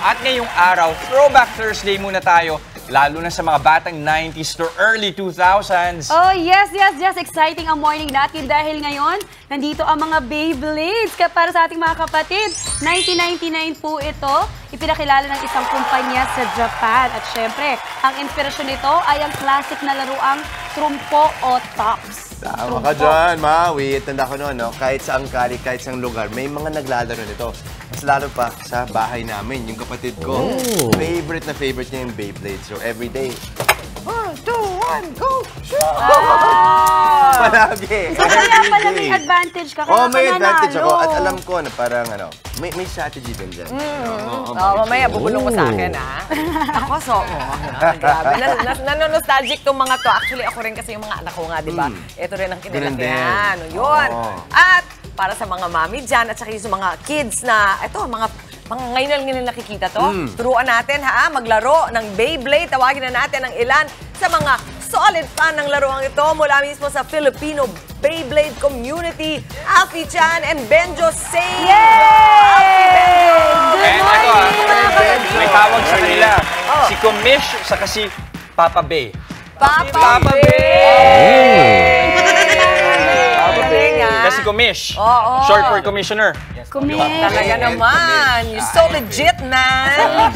At ngayong araw, Throwback Thursday muna tayo, lalo na sa mga batang 90s to early 2000s. Oh, yes. Exciting ang morning natin dahil ngayon, nandito ang mga Beyblades para sa ating mga kapatid. 1999 po ito, ipinakilala ng isang kumpanya sa Japan. At syempre, ang inspirasyon nito ay ang classic na laruang trumpo o tops. Tama ka dyan, Maui. Tanda ko noon, no? Kahit saang kali, kahit saang lugar, may mga naglalaro nito. Mas lalo pa sa bahay namin, yung kapatid ko. Favorite na favorite niya yung Beyblade. So every day, 1, 2, 1, go! Shoot! Palagi! So kaya pala may advantage ka, kaya may advantage ako. At nanalo. alam ko na parang may strategy din dyan. Mamaya bubulong mo sa akin, ha? Ako, grabe. Nanonostalgic tong mga to. Actually, ako rin kasi yung mga anak ko nga, di ba? Ito rin ang kinalakihan. Yun. At para sa mga mami dyan at saka yung mga kids na, ito, mga ngayon nakikita to. Turuan natin, ha? Maglaro ng Beyblade. Tawagin na natin ang ilan sa mga solid fan ng laruang ito mula mismo sa Filipino Beyblade community. Alfie Chan and Benjo Singh! Yay! Good And may tawag sa kanila. Si Kumish, saka si Papa Bay. Papa Kasi Kumish. Short for commissioner. Talaga naman. You're so legit, man.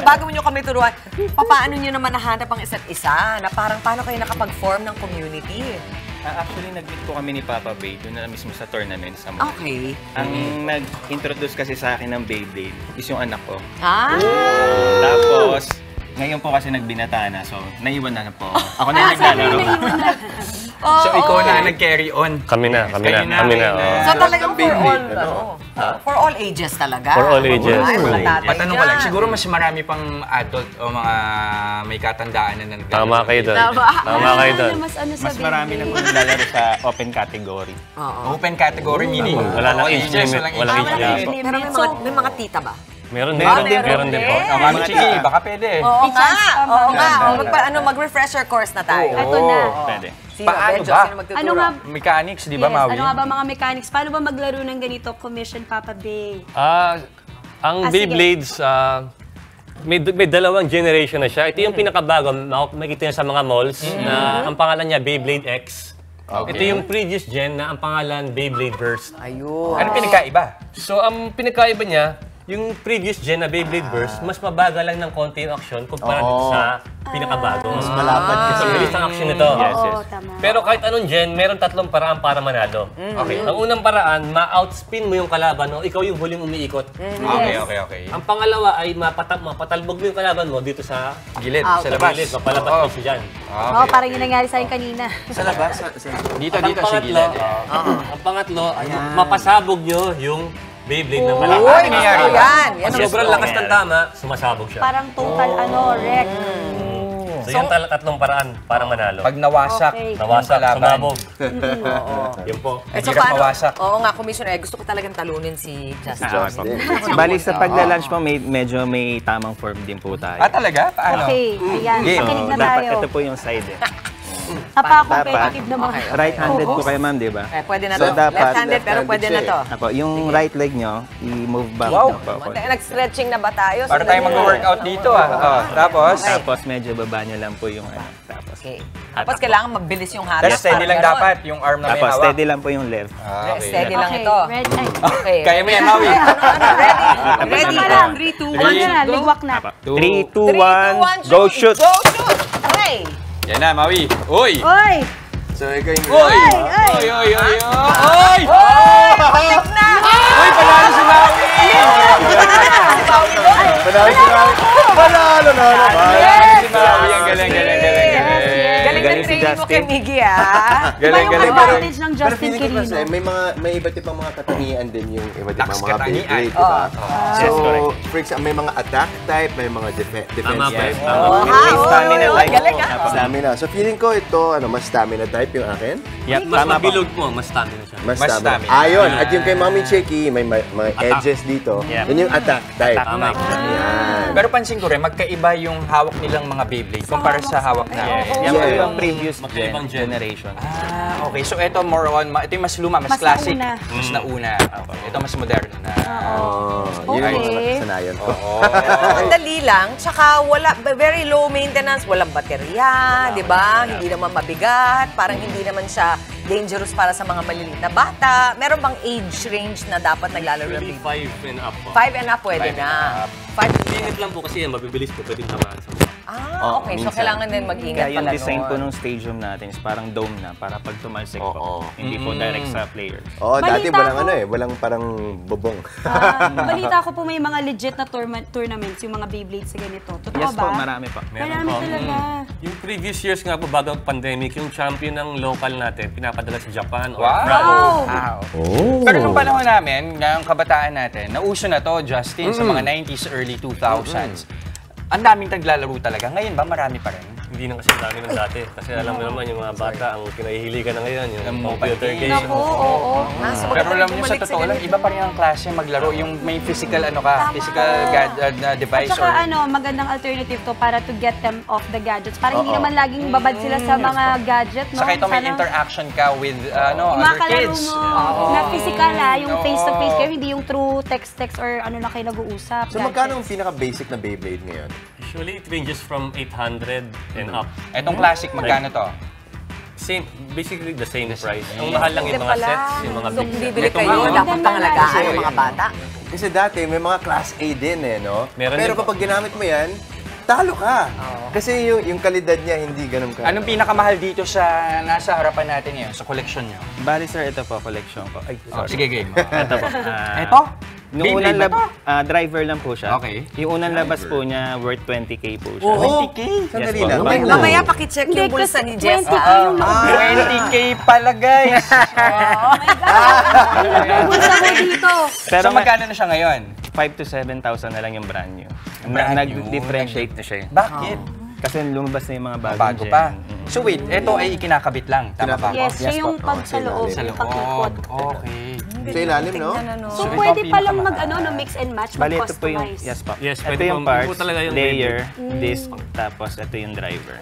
Bago nyo kami turuan, paano nyo naman nahanap ang isa't isa? Na parang paano kayo nakapag-form ng community? Actually, nag-meet po kami ni Papa Bay doon na mismo sa tournament sa mall. Okay. Ang nag-introduce kasi sa akin ng Beyblade is yung anak ko. Tapos, ngayon po kasi nagbinata na, so naiwan na po. Ako na yung naglalaro. So ikaw na nag-carry on. Kami na. So talagang for all ages talaga. For all ages. Patanong ko lang, siguro mas marami pang adult o mga may katandaan na naglalaro. Tama kayo doon. Mas marami na po naglalaro sa open category. Open category meaning? Wala nang age limit. Walang age limit. Pero may mga tita ba? Meron din po. Mami Chiki, baka pwede. Oo nga. Mag-refresher course na tayo. Ito na. Pwede. Paano ba? Ano nga? Mechanics, di ba, Maui? Ano nga ba mga mechanics? Paano ba maglaro ng ganito, Commission Papa Bay? Ang Beyblades, may dalawang generation na siya. Ito yung pinakabago, makikita niya sa mga malls, na ang pangalan niya Beyblade X. Ito yung previous gen na ang pangalan Beyblade Burst. Ayun. Ano pinagkaiba? So, ang pinakaiba niya, yung previous gen na Beyblade Burst, mas mabagal lang ng konti yung action kumpara sa pinakabago. Mas malapad kasi. Mabilis ang action nito. Oo, tama. Pero kahit anong gen, meron tatlong paraan para manalo. Okay. Ang unang paraan, ma-outspin mo yung kalaban mo, ikaw yung huling umiikot. Okay. Ang pangalawa ay mapatalbog mo yung kalaban mo dito sa Gilid, sa labas. gilid, mapalapat mo siya dyan. Oo, parang yung nangyari sa akin kanina. Sa labas? Dito, Ang sa pangatlo, gilid. ang pangatlo, mapasabog nyo yung Beyblade na Uy, malaki. nangyari yan. Pag sobrang lakas ng tama, sumasabog siya. Parang total, wreck. So yan tatlong paraan para manalo. Pag nawasak, Okay. Nawasak, sumabog. Yun po. Hirap mawasak. Oo nga, Commissioner. Gusto ko talagang talunin si Justin. Bali sa pagla-lunch po, medyo may tamang form din po tayo. Talaga? Paano? Okay, ayan. Pakinig na tayo. Ito po yung side Napaka-competitive naman. Right-handed po kayo, ma'am, di ba? Pwede na So, to. dapat Left-handed, pero pwede na to. Apo, yung right leg nyo, i-move back. Wow. na po. Nag-stretching na ba tayo? Para tayo mag-workout dito, Tapos? Tapos medyo baba nyo lang po yung Tapos, Okay. Tapos kailangan mabilis yung halos. Pero steady lang dapat, yung arm na may tapos hawak. steady lang po yung left. Steady lang Okay, ito. ready. Okay. Kaya mo yan, Maui. Ready? Tama lang. 3, 2, 1 ligwak na. 3, 2, 1, 3, 2, 1, go shoot! Go shoot! Okay. Yan na, Maui. Uy! Oy! So ikaw yung... Uy! Patik na! Uy, panalo si Maui! Panalo na naman! Panalo si Maui. Ang galing. Galing si training mo kay Justin. Miggy, ha? Galing. advantage ng Pero Justin feeling ko kasi Quirino. may iba't ibang mga katangian din yung iba't ibang mga Katangian. Beyblade, di ba? Yes, So, correct. for example, may mga attack type, may mga defense Tama po. type. May stamina type. Galing, ha? Stamina. So feeling ko ito, mas stamina type yung akin. Mas mabilog po, mas stamina siya. Mas Mas stamina. stamina. Ayun. At yung kay Mami Chiki, may mga edges dito. Yeah. Yun yung attack type. Tama. Yan. Pero pansin ko rin, magkaiba yung hawak nilang mga Beyblade kumpara sa hawak na. Yan po yung previous magkaibang generation. Okay. So ito more on, ito yung mas luma, mas Mas classic. nauna. Mas nauna. Ito mas moderno na. Yun ang Okay. kasanayan ko. Ang dali lang, tsaka very low maintenance, walang baterya, di ba? Hindi naman mabigat, parang hindi naman siya dangerous para sa mga maliliit na bata. Meron bang age range na dapat naglalaro ng Really baby? 5 and up po. 5 and up pwede Five na. and up. 5 Init lang po kasi yan, mabibilis po, pwedeng tamaan sa mukha. okay. So, kailangan din mag-ingat Kaya yung pala design po nun. nung stadium natin is parang dome na para pag tumalsik po. Hindi po direct sa players. Oo, dati Balita walang ko- walang parang bubong. Balita ko po may mga legit na tournaments, yung mga Beyblades sa ganito. Totoo Yes ba? po, marami po. Marami talaga. Yung previous years nga po, bago ang pandemic, yung champion ng local natin, pinapadala sa Japan or Wow! France. Wow! Pero nung panahon namin, ng kabataan natin, nauso na to, Justin, sa mga 90s, early 2000s. Ang daming naglalaro talaga. Ngayon ba, marami pa rin? Hindi na kasi dami ng dati. Kasi alam mo naman, yung mga bata, ang kinahihiligan na ngayon, yung Ang computer mobile game. Naku, oo. Pero alam niyo, sa totoo lang, iba pa rin ang klase maglaro. Yung may physical, physical At device saka magandang alternative to para to get them off the gadgets. Para hindi naman laging babad sila sa mga gadget, no? Saka ito may Sana- interaction ka with other Makalaro kids. mo na physical yung Oo. face-to-face kayo, hindi yung through text-text or ano na kayo nag-uusap. So magkano ang pinaka-basic na Beyblade ngayon? Usually, it ranges from 800 and up. Etong classic, magkano to? Same, basically the same price. Ang mahal lang yung Hindi mga pala. sets, yung mga So, big bibili Ito kayo, nga, dapat ganda pangalagaan lang. ng mga bata. Kasi dati may mga class A din no? Meron Pero din po. kapag ginamit mo yan, talo ka. Kasi yung kalidad niya hindi ganun ka. Anong pinakamahal dito sa nasa harapan natin ngayon, sa collection nyo? Bali sir, ito po, collection ko. Ay, Oh, sorry. sige, game. Ito po. Ito? Nung Beyblade unang ba driver lang po siya. Okay. Yung unang labas po niya, worth 20K po siya. 20K? Sandali Yes po. lang. Bago- Mamaya pakicheck yung Hindi, bulsa kasi ni Jess. 20K yung 20K pala, guys! Yung bulsa mo dito. Pero So, magkano na siya ngayon? 5 to 7,000 na lang yung brand new. Brand new. Nag-differentiate na siya. Bakit? Kasi lumabas na yung mga bagong Bago gen. pa. So wait, ito ay ikinakabit lang. Tama ba? Yes, siya yung po. pag sa loob, Sa yung loob. pag-ikot. Okay. Sa ilalim, no? So, So, pwede ito palang pinakamahal. mix and match, Bali, ito po yung, mag-customize. yes po. Yes, ito pwede yung po. parts, Ito po talaga yung layer, disc, tapos ito yung driver.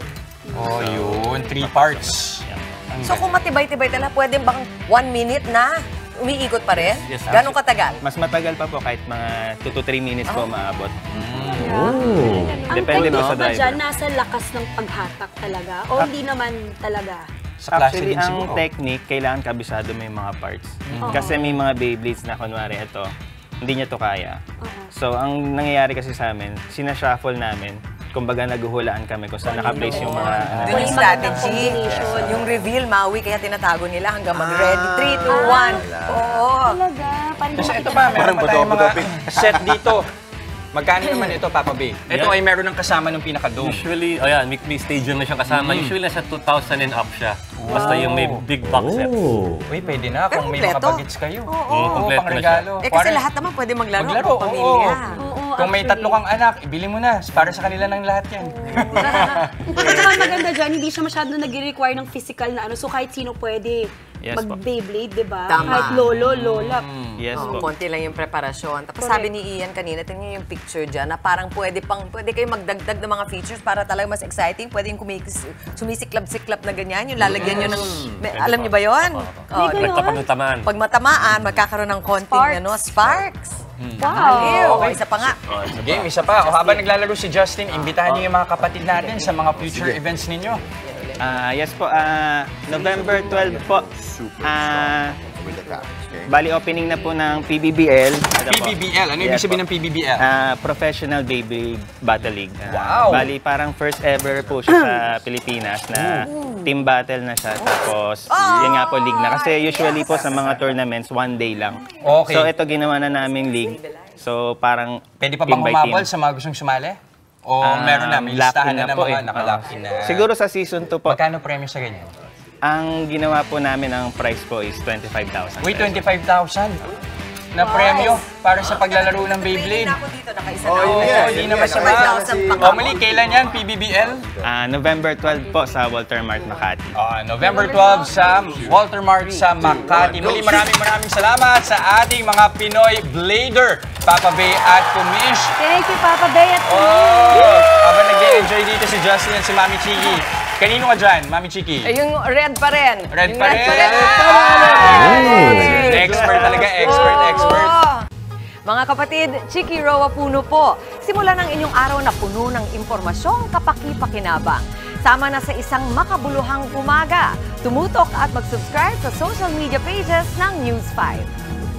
Oh, yun. 3 parts. So kung matibay-tibay talaga, pwede bang 1 minute na umiikot pa rin? Yes, Gano'ng katagal? Mas matagal pa po kahit mga 2 to 3 minutes po maabot. Ang Depende po technique sa ba driver. dyan, nasa lakas ng paghatak talaga? O hindi naman talaga? Sa klase Actually, din ang siguro. technique, kailangan kabisado mo yung mga parts. Kasi may mga Beyblades na kunwari ito, hindi niya to kaya. So, ang nangyayari kasi sa amin, sinashuffle namin, kumbaga naguhulaan kami kung saan naka-place yung mga... Yun May yung magandang strategy. combination. Yung reveal, Maui, kaya tinatago nila hanggang mag-ready. 3, 2, 1. Oo. Talaga? Parang Kasi hindi ito ko pa, makita. meron pa tayong mga Buto-buto. set dito. Magkano naman ito, Papa B? Ito Yeah. ay meron ng kasama ng pinaka-dome. Usually, ayan, may stadium na siyang kasama. Usually, nasa 2,000 and up siya. Basta yung may big box sets. Uy, pwede na kung may mga kompleto. bagets kayo. kompleto pang na regalo. Eh kasi lahat naman pwede maglaro. Maglaro, ang pamilya. Oo, Kung may actually. 3 kang anak, ibili mo na. Para sa kanila ng lahat yan. At saka maganda dyan, hindi siya masyado nag-require ng physical na ano. So kahit sino pwede Yes po. mag-Beyblade, di ba? Tama. Kahit lolo, lola. Yes Oo, po. konti lang yung preparasyon. Tapos Correct. sabi ni Ian kanina, tingnan yung picture dyan, na parang pwede kayo magdagdag ng mga features para talaga mas exciting. Pwede yung sumisiklab-siklab na ganyan, yung lalagyan nyo ng... alam nyo ba yun? Oh, May Nagtapat ng tamaan. pag matamaan, magkakaroon ng konting sparks. Wow! Ew, isa pa nga. Game, isa pa. O habang naglalaro si Justin, imbitahan niyo yung mga kapatid natin sa mga future events ninyo. Yes po, November 12 po. With the caps, okay? Bali, opening na po ng PBBL. Ano po? PBBL. Ano ibig Yes sabihin po. ng PBBL? Professional Beyblade Battle League. Wow! Bali, parang first ever po siya sa Pilipinas na team battle na siya. Tapos, yun nga po, league na. Kasi usually po sa mga tournaments, 1 day lang. Okay. So, ito ginawa na naming league. So, parang Pwede pa team bang by humabol team. sa mga gustong sumali? O meron na, may listahan na ng po mga nakalaki na. Siguro sa season 2 po, Magkano premyo sa ganyan? ang ginawa po namin ang price po is 25,000. Uy, 25,000 na premyo para sa paglalaro ng Beyblade. Ako dito, nakaisa Oh, na ako. yeah. Hindi naman siya Sabay ba? lang si- O mali, kailan yan, PBBL? November 12 po sa Walter Mart, Makati. November 12 sa Walter Mart sa Makati. Muli, maraming salamat sa ating mga Pinoy Blader, Papa Bay at Kumish. Thank you, Papa Bay at Oh, habang nag-enjoy dito si Justin at si Mami Chiki. Kanino ka dyan, Mami Chiki? Yung red pa rin. Red Yung pa rin. Expert talaga, expert. Mga kapatid, Chiki Roa Puno po. Simulan ang inyong araw na puno ng impormasyong kapaki-pakinabang. Sama na sa isang makabuluhang umaga. Tumutok at mag-subscribe sa social media pages ng News 5.